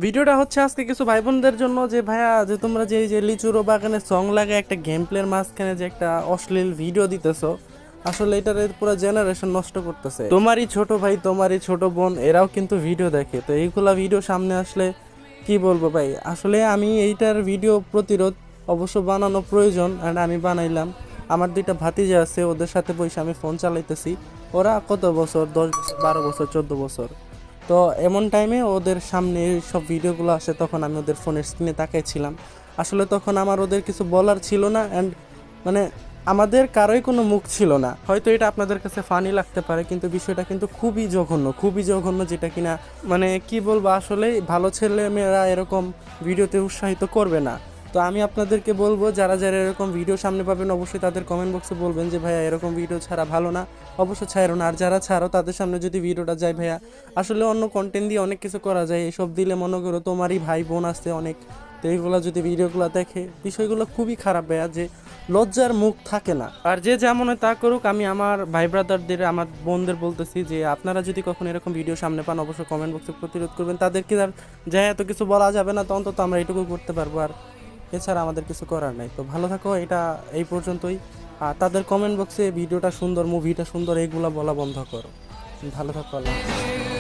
ভিডিওটা হচ্ছে আজকে কিছু ভাই বোনদের জন্য যে ভাইয়া যে তোমরা যে এই যে লিচুরো বাগানে সং লাগে একটা গেম প্লের মাঝখানে যে একটা অশ্লীল ভিডিও দিতেছো, আসলে এটার পুরো জেনারেশন নষ্ট করতেছে। তোমারই ছোট ভাই তোমারই ছোট বোন এরাও কিন্তু ভিডিও দেখে, তো এইগুলা ভিডিও সামনে আসলে কি বলবো ভাই। আসলে আমি এইটার ভিডিও প্রতিরোধ অবশ্য বানানো প্রয়োজন, অ্যান্ড আমি বানাইলাম। আমার দুইটা ভাতিজা আছে, ওদের সাথে বসে আমি ফোন চালাইতেছি। ওরা কত বছর, 10 বছর, 12 বছর, 14 বছর। তো এমন টাইমে ওদের সামনে সব ভিডিওগুলো আসে, তখন আমি ওদের ফোনের স্ক্রিনে তাকাইছিলাম। আসলে তখন আমার ওদের কিছু বলার ছিল না, অ্যান্ড মানে আমাদের কারোই কোনো মুখ ছিল না। হয়তো এটা আপনাদের কাছে ফানি লাগতে পারে, কিন্তু বিষয়টা কিন্তু খুবই জঘন্য, খুবই জঘন্য, যেটা কিনা মানে কি বলবো, আসলে ভালো ছেলে মেয়েরা এরকম ভিডিওতে উৎসাহিত করবে না। তো আমি আপনাদেরকে বলবো, যারা যারা এরকম ভিডিও সামনে পাবেন অবশ্যই তাদের কমেন্ট বক্সে বলবেন যে ভাইয়া এরকম ভিডিও ছাড়া ভালো না, অবশ্যই ছাড়ো না। আর যারা ছাড়ো তাদের সামনে যদি ভিডিওটা যায়, ভাইয়া আসলে অন্য কন্টেন্ট দিয়ে অনেক কিছু করা যায়, এসব দিলে মনে করো তোমারই ভাই বোন আছে অনেক, তো এইগুলো যদি ভিডিওগুলো দেখে, বিষয়গুলো খুবই খারাপ ভাইয়া, যে লজ্জার মুখ থাকে না। আর যে যেমন হয় তা করুক, আমি আমার ভাই ব্রাদারদের, আমার বোনদের বলতেছি যে আপনারা যদি কখনো এরকম ভিডিও সামনে পান অবশ্যই কমেন্ট বক্সে প্রতিরোধ করবেন। তাদেরকে আর যা এত কিছু বলা যাবে না, তো অন্তত আমরা এটুকু করতে পারবো, আর এছাড়া আমাদের কিছু করার নাই। তো ভালো থাকো, এটা এই পর্যন্তই। আর তাদের কমেন্ট বক্সে ভিডিওটা সুন্দর, মুভিটা সুন্দর, এইগুলা বলা বন্ধ করো। ভালো থাকো, আল্লাহ হাফেজ।